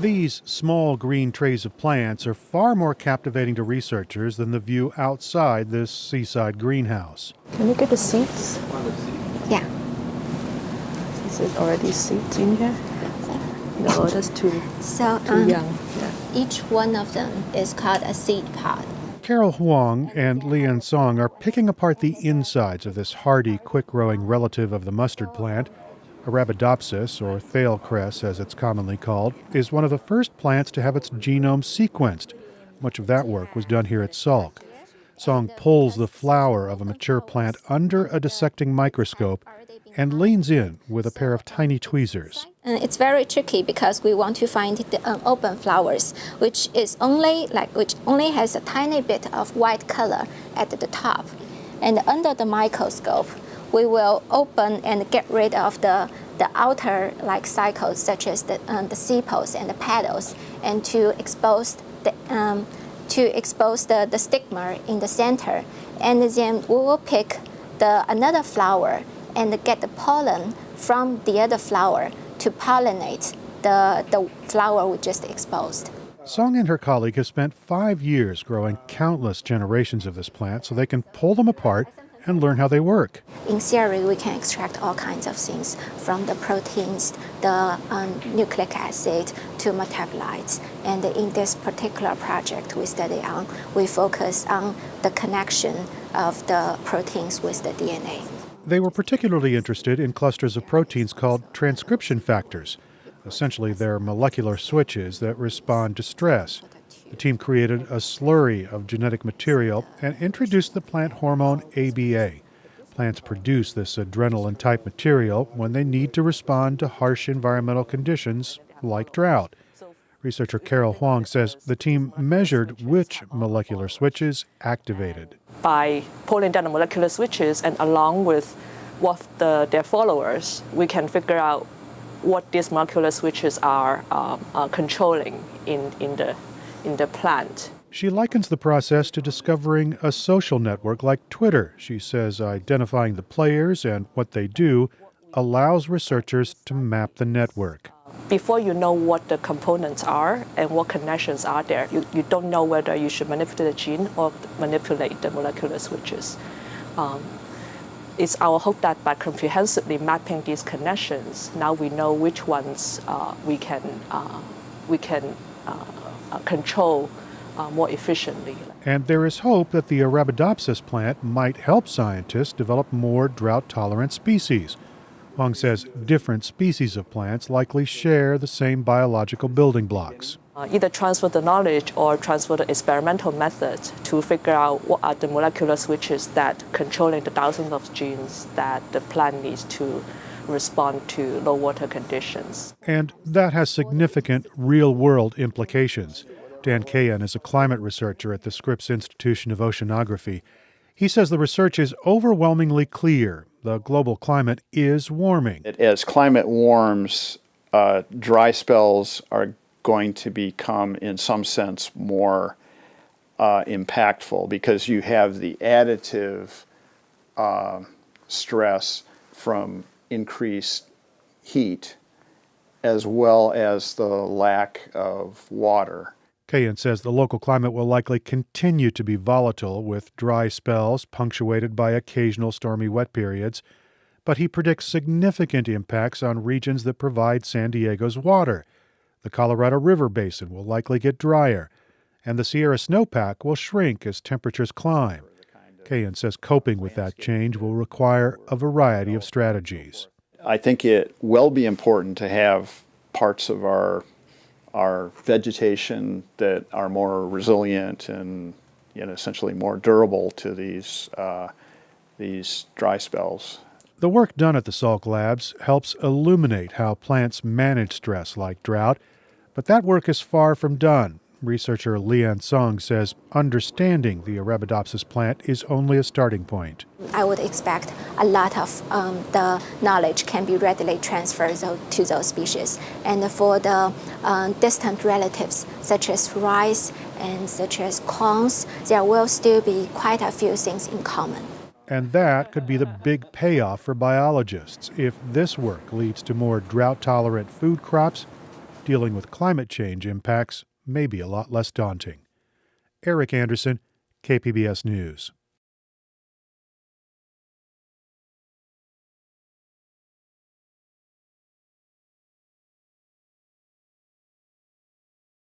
These small green trays of plants are far more captivating to researchers than the view outside this seaside greenhouse. Can we get the seeds? Yeah. This is already seeds in here? No, that's too young. Yeah. Each one of them is called a seed pod. Carol HUANG and LIANG are picking apart the insides of this hardy, quick-growing relative of the mustard plant. Arabidopsis, or thale cress as it's commonly called, is one of the first plants to have its genome sequenced. Much of that work was done here at Salk. Song pulls the flower of a mature plant under a dissecting microscope and leans in with a pair of tiny tweezers. It's very tricky because we want to find the open flowers, which only has a tiny bit of white color at the top. And under the microscope, we will open and get rid of the outer cycles, such as the sepals and the petals, and to expose the stigma in the center. And then we will pick another flower and get the pollen from the other flower to pollinate the flower we just exposed. Song and her colleague have spent 5 years growing countless generations of this plant so they can pull them apart and learn how they work. In theory, we can extract all kinds of things, from the proteins, the nucleic acid, to metabolites. And in this particular project we focus on the connection of the proteins with the DNA. They were particularly interested in clusters of proteins called transcription factors. Essentially, they're molecular switches that respond to stress. The team created a slurry of genetic material and introduced the plant hormone ABA. Plants produce this adrenaline-type material when they need to respond to harsh environmental conditions like drought. Researcher Carol HUANG says the team measured which molecular switches activated. By pulling down the molecular switches and along with their followers, we can figure out what these molecular switches are controlling in the plant. She likens the process to discovering a social network like Twitter. She says identifying the players and what they do allows researchers to map the network. Before you know what the components are and what connections are there, you don't know whether you should manipulate the gene or manipulate the molecular switches. It's our hope that by comprehensively mapping these connections, now we know which ones we can control more efficiently. And there is hope that the Arabidopsis plant might help scientists develop more drought-tolerant species. Huang says different species of plants likely share the same biological building blocks. Either transfer the knowledge or transfer the experimental method to figure out what are the molecular switches that controlling the thousands of genes that the plant needs to respond to low water conditions. And that has significant real-world implications. Dan Kayan is a climate researcher at the SCRIPPS Institution of Oceanography. He says the research is overwhelmingly clear. The global climate is warming. As climate warms, dry spells are going to become, in some sense, more impactful because you have the additive stress from increased heat as well as the lack of water. Kayan says the local climate will likely continue to be volatile with dry spells punctuated by occasional stormy wet periods, but he predicts significant impacts on regions that provide San Diego's water. The Colorado River Basin will likely get drier, and the Sierra snowpack will shrink as temperatures climb. Kayan says coping with that change will require a variety of strategies. I think it will be important to have parts of our vegetation that are more resilient and essentially more durable to these dry spells. The work done at the Salk labs helps illuminate how plants manage stress like drought, but that work is far from done. Researcher LIANG says understanding the Arabidopsis plant is only a starting point. I would expect a lot of the knowledge can be readily transferred to those species. And for the distant relatives, such as rice and such as corns, there will still be quite a few things in common. And that could be the big payoff for biologists. If this work leads to more drought-tolerant food crops, dealing with climate change impacts may be a lot less daunting. Erik Anderson, KPBS News.